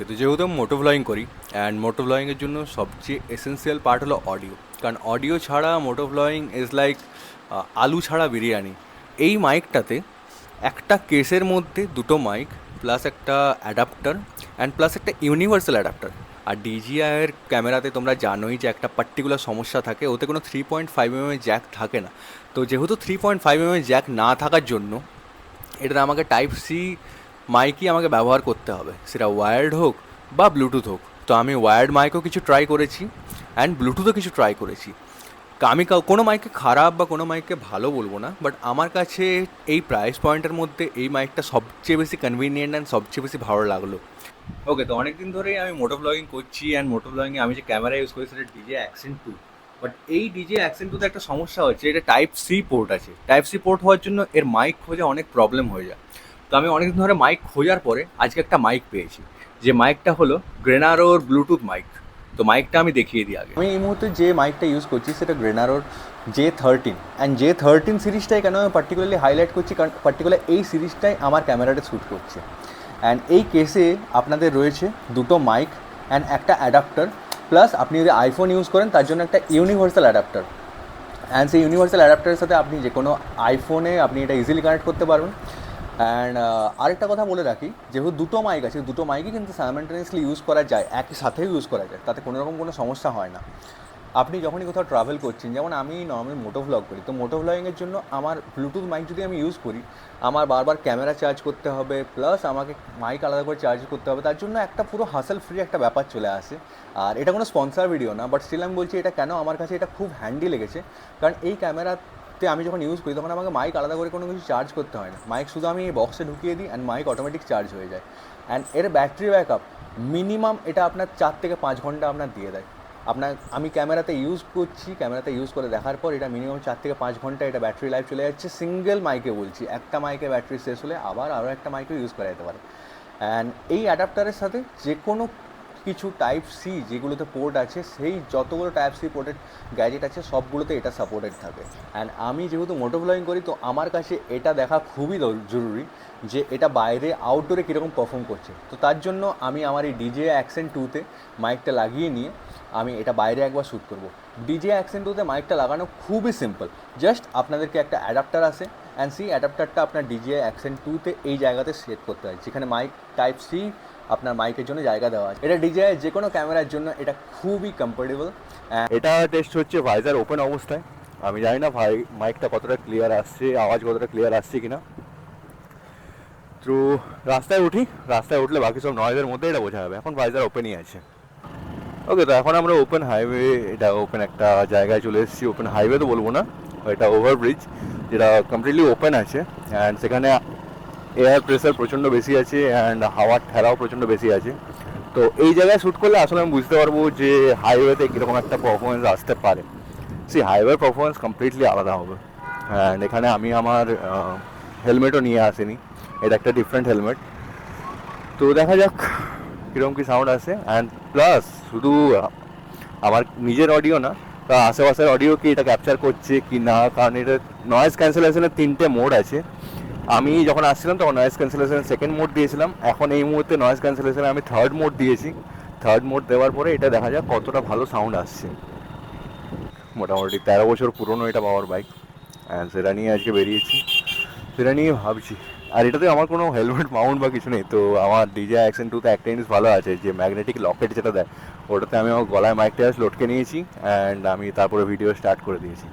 তো যেহেতু আমি মোটো ব্লগিং করি অ্যান্ড মোটো ব্লগিংয়ের জন্য সবচেয়ে এসেন্সিয়াল পার্ট হলো অডিও। কারণ অডিও ছাড়া মোটো ব্লগিং ইজ লাইক আলু ছাড়া বিরিয়ানি। এই মাইকটাতে একটা কেসের মধ্যে দুটো মাইক প্লাস একটা অ্যাডাপ্টার অ্যান্ড প্লাস একটা ইউনিভার্সাল অ্যাডাপ্টার। আর ডিজিআইয়ের ক্যামেরাতে তোমরা জানোই যে একটা পার্টিকুলার সমস্যা থাকে, ওতে কোনো 3.5 mm জ্যাক থাকে না। তো যেহেতু 3.5 mm জ্যাক না থাকার জন্য এটাতে আমাকে টাইপ সি মাইকই আমাকে ব্যবহার করতে হবে, সেটা ওয়্যার্ড হোক বা ব্লুটুথ হোক। তো আমি ওয়্যার্ড মাইকও কিছু ট্রাই করেছি অ্যান্ড ব্লুটুথও কিছু ট্রাই করেছি। আমি কোনো মাইককে খারাপ বা কোনো মাইককে ভালো বলবো না, বাট আমার কাছে এই প্রাইস পয়েন্টের মধ্যে এই মাইকটা সবচেয়ে বেশি কনভিনিয়েন্ট অ্যান্ড সবচেয়ে বেশি ভালো লাগলো। ওকে, তো অনেক দিন ধরেই আমি মোটো ব্লগিং করছি অ্যান্ড মোটো ব্লগিংয়ে আমি যে ক্যামেরা ইউজ করি সেটা ডিজে অ্যাকশন 2। বাট এই ডিজে অ্যাকশন 2তে একটা সমস্যা হচ্ছে, এটা টাইপ সি পোর্ট আছে। টাইপ সি পোর্ট হওয়ার জন্য এর মাইক খোঁজা অনেক প্রবলেম হয়ে যায়। তো আমি অনেক দিন ধরে মাইক খোঁজার পরে আজকে একটা মাইক পেয়েছি, যে মাইকটা হলো গ্রেনারোর ব্লুটুথ মাইক। তো মাইকটা আমি দেখিয়ে দিই আগে। আমি এই মুহূর্তে যে মাইকটা ইউজ করছি সেটা গ্রেনারোর J13 অ্যান্ড J13 সিরিজটাই কেন আমি পার্টিকুলারলি হাইলাইট করছি, কারণ পার্টিকুলার এই সিরিজটাই আমার ক্যামেরাটা শ্যুট করছে। অ্যান্ড এই কেসে আপনাদের রয়েছে দুটো মাইক অ্যান্ড একটা অ্যাডাপ্টার, প্লাস আপনি যদি আইফোন ইউজ করেন তার জন্য একটা ইউনিভার্সাল অ্যাডাপ্টার। অ্যান্ড সেই ইউনিভার্সাল অ্যাডাপ্টারের সাথে আপনি যে কোনো আইফোনে আপনি এটা ইজিলি কানেক্ট করতে পারবেন। অ্যান্ড আরেকটা কথা বলে রাখি, যেহেতু দুটো মাইক আছে, দুটো মাইকই কিন্তু সাইমালটেনিয়াসলি ইউজ করা যায়, একই সাথেও ইউজ করা যায়, তাতে কোনো রকম কোনো সমস্যা হয় না। আপনি যখনই কোথাও ট্রাভেল করছেন, যেমন আমি নর্মাল মোটো ভ্লগ করি, তো মোটো ভ্লগিংয়ের জন্য আমার ব্লুটুথ মাইক যদি আমি ইউজ করি, আমার বারবার ক্যামেরা চার্জ করতে হবে, প্লাস আমাকে মাইক আলাদা করে চার্জ করতে হবে, তার জন্য একটা পুরো হাসেল ফ্রি একটা ব্যাপার চলে আসে। আর এটা কোনো স্পন্সার ভিডিও না, বাট স্টিল আমি বলছি এটা কেন আমার কাছে এটা খুব হ্যান্ডি লেগেছে। কারণ এই ক্যামেরাতে আমি যখন ইউজ করি তখন আমাকে মাইক আলাদা করে কোনো কিছু চার্জ করতে হয় না, মাইক শুধু আমি এই বক্সে ঢুকিয়ে দিই অ্যান্ড মাইক অটোমেটিক চার্জ হয়ে যায়। অ্যান্ড এর ব্যাটারি ব্যাকআপ মিনিমাম এটা আপনার 4 থেকে 5 ঘন্টা আপনার দিয়ে দেয়। আমি ক্যামেরাতে ইউজ করছি, ক্যামেরাতে ইউজ করে দেখার পর এটা মিনিমাম 4 থেকে 5 ঘন্টা এটা ব্যাটারি লাইফ চলে যাচ্ছে। সিঙ্গেল মাইকে বলছি, একটা মাইকে ব্যাটারি শেষ হলে আবার আরও একটা মাইকেও ইউজ করা যেতে পারে। অ্যান্ড এই অ্যাডাপ্টারের সাথে যে কোনো কিছু টাইপ সি যেগুলোতে পোর্ট আছে, সেই যতগুলো টাইপ সি পোর্টেড গ্যাজেট আছে সবগুলোতে এটা সাপোর্টেড থাকে। অ্যান্ড আমি যেহেতু মোটো ব্লগিং করি, তো আমার কাছে এটা দেখা খুবই জরুরি যে এটা বাইরে আউটডোরে কীরকম পারফর্ম করছে। তো তার জন্য আমি আমার এই ডিজে অ্যাকশন 2তে মাইকটা লাগিয়ে নিয়ে আমি এটা বাইরে একবার শ্যুট করবো। ডিজে অ্যাকশন 2তে মাইকটা লাগানো খুবই সিম্পল, জাস্ট আপনাদেরকে একটা অ্যাডাপ্টার আসে অ্যান্ড সেই অ্যাডাপ্টারটা আপনার ডিজে অ্যাকশন 2তে এই জায়গাতে সেট করতে হয়, যেখানে মাইক টাইপ সি আপনার মাইকের জন্য জায়গা দেওয়া আছে। এটা ডিজে যে কোনো ক্যামেরার জন্য এটা খুবই কমফোর্টেবল। এটা টেস্ট হচ্ছে ভাইজার ওপেন অবস্থায়। আমি জানি না ভাই মাইকটা কতটা ক্লিয়ার আসছে, আওয়াজ কতটা ক্লিয়ার আসছে কিনা। তো রাস্তায় উঠলে বাকি সব নয়েজের মধ্যে এটা বোঝা যাবে। এখন ভাইজার ওপেনই আছে। ওকে, তো এখন আমরা ওপেন হাইওয়ে, এটা ওপেন একটা জায়গায় চলে এসেছি। ওপেন হাইওয়ে তো বলবো না, এটা ওভারব্রিজ যেটা কমপ্লিটলি ওপেন আছে। অ্যান্ড সেখানে এয়ার প্রেসার প্রচণ্ড বেশি আছে অ্যান্ড হাওয়ার ঠেলাও প্রচণ্ড বেশি আছে। তো এই জায়গায় শ্যুট করলে আসলে আমি বুঝতে পারবো যে হাইওয়েতে কীরকম একটা পারফরমেন্স আসতে পারে। সেই হাইওয়ের পারফরমেন্স কমপ্লিটলি আলাদা হবে। অ্যান্ড এখানে আমি আমার হেলমেটও নিয়ে আসিনি, এটা একটা ডিফারেন্ট হেলমেট। তো দেখা যাক কীরকম কী সাউন্ড আসে। অ্যান্ড প্লাস শুধু আমার নিজের অডিও না, আশেপাশের অডিও কি এটা ক্যাপচার করছে কি না, কারণ এটা নয়েজ ক্যান্সেলেশনের 3টে মোড আছে। আমি যখন আসছিলাম তখন নয়েজ ক্যান্সেলেশনের সেকেন্ড মোড দিয়েছিলাম, এখন এই মুহূর্তে নয়েজ ক্যান্সেলেশনে আমি থার্ড মোড দিয়েছি। থার্ড মোড দেওয়ার পরে এটা দেখা যাক কতটা ভালো সাউন্ড আসছে। মোটামুটি 13 বছর পুরনো এটা পাওয়ার বাইক, অ্যান্ড সেটা নিয়ে আজকে বেরিয়েছি, সেটা নিয়ে ভাবছি। আর এটাতে আমার কোনো হেলমেট মাউন্ট বা কিছু নেই। তো আমার ডিজে অ্যাকশন 2তে একটা জিনিস ভালো আছে, যে ম্যাগনেটিক লকেট যেটা দেয়, ওটাতে আমি আমার গলায় মাইকটা লটকে নিয়েছি অ্যান্ড আমি তারপরে ভিডিও স্টার্ট করে দিয়েছি।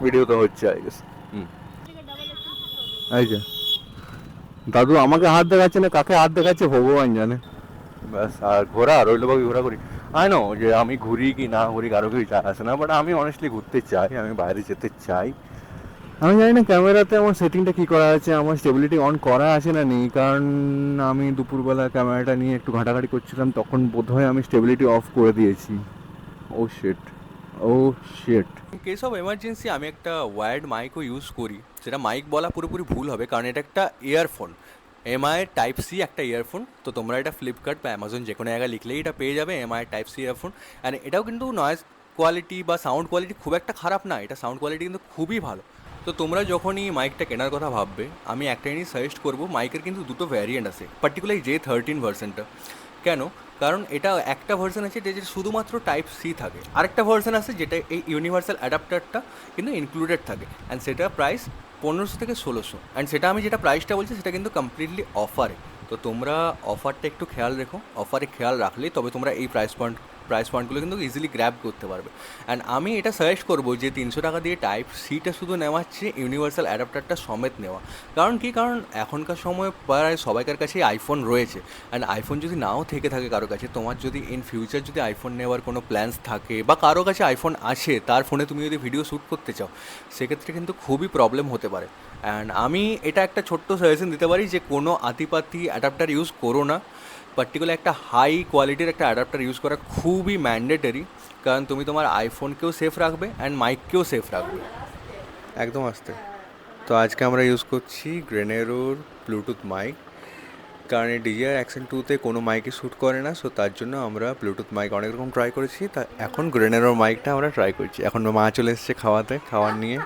ভিডিও তো হচ্ছে আই গেস। এই যে দাদু আমাকে হাত দেখাচ্ছে না কাকে হাত দেখাচ্ছে ভগবান জানে। ব্যাস, আর ঘোরা রইল বাকি ঘোরা করি। আই নো যে আমি ঘুরি কি না ঘুরি কারো কিছু চায় আসে না, বাট আমি অনেস্টলি ঘুরতে চাই, আমি বাইরে যেতে চাই। আমি জানি না ক্যামেরাতে আমার সেটিংটা কী করা আছে, আমার স্টেবিলিটি অন করা আছে না নেই, কারণ আমি দুপুরবেলা ক্যামেরাটা নিয়ে একটু ঘাটাঘাটি করছিলাম, তখন বোধহয় আমি স্টেবিলিটি অফ করে দিয়েছি। Oh shit, oh shit. In case of emergency আমি একটা ওয়্যার্ড মাইকও ইউজ করি। সেটা মাইক বলা পুরোপুরি ভুল হবে, কারণ এটা একটা ইয়ারফোন, এমআই টাইপ সি একটা ইয়ারফোন। তো তোমরা এটা ফ্লিপকার্ট বা অ্যামাজন যে কোনো জায়গায় লিখলেই এটা পেয়ে যাবে, MI type C earphone. And এটাও কিন্তু নয়েজ কোয়ালিটি বা সাউন্ড কোয়ালিটি খুব একটা খারাপ না, এটা সাউন্ড কোয়ালিটি কিন্তু খুবই ভালো। তো তোমরা যখনই মাইকটা কেনার কথা ভাববে, আমি একটা জিনিস সাজেস্ট করবো, মাইকের কিন্তু দুটো ভ্যারিয়েন্ট আছে, পার্টিকুলার J13 ভার্সনটা। কেন? কারণ এটা একটা ভার্সন আছে যেটা শুধুমাত্র টাইপ সি থাকে, আরেকটা ভার্সন আছে যেটা এই ইউনিভার্সাল অ্যাডাপ্টারটা কিন্তু ইনক্লুডেড থাকে, অ্যান্ড সেটা প্রাইস 1500 থেকে 1600, অ্যান্ড সেটা আমি যেটা প্রাইসটা বলছি সেটা কিন্তু কমপ্লিটলি অফারে। তো তোমরা অফারটা একটু খেয়াল রেখো, অফারে খেয়াল রাখলেই তবে তোমরা এই প্রাইস পয়েন্টগুলো কিন্তু ইজিলি গ্র্যাব করতে পারবে। অ্যান্ড আমি এটা সাজেস্ট করবো যে 300 টাকা দিয়ে টাইপ সিটা শুধু নেওয়ার চেয়ে ইউনিভার্সাল অ্যাডাপ্টারটা সমেত নেওয়া। কারণ কি, কারণ এখনকার সময় প্রায় সবাইকার কাছেই আইফোন রয়েছে, অ্যান্ড আইফোন যদি নাও থেকে থাকে কারো কাছে, তোমার যদি ইন ফিউচার যদি আইফোন নেওয়ার কোনো প্ল্যানস থাকে বা কারো কাছে আইফোন আসে, তার ফোনে তুমি যদি ভিডিও শ্যুট করতে চাও, সেক্ষেত্রে কিন্তু খুবই প্রবলেম হতে পারে। অ্যান্ড আমি এটা একটা ছোট্ট সাজেশন দিতে পারি যে কোনো আতিপাতি অ্যাডাপ্টার ইউজ করো না, পার্টিকুলার একটা হাই কোয়ালিটির একটা অ্যাডাপ্টার ইউজ করা খুবই ম্যান্ডেটরি, কারণ তুমি তোমার আইফোনকেও সেফ রাখবে অ্যান্ড মাইককেও সেফ রাখবে। একদম আস্তে। তো আজকে আমরা ইউজ করছি গ্রেনেরোর ব্লুটুথ মাইক, কারণ এই DJI Action 2তে কোনো মাইকে শ্যুট করে না, সো তার জন্য আমরা ব্লুটুথ মাইক অনেক রকম ট্রাই করেছি, তা এখন গ্রেনেরোর মাইকটা আমরা ট্রাই করছি। এখন মা চলে এসেছে খাওয়াতে, খাওয়ার নিয়ে।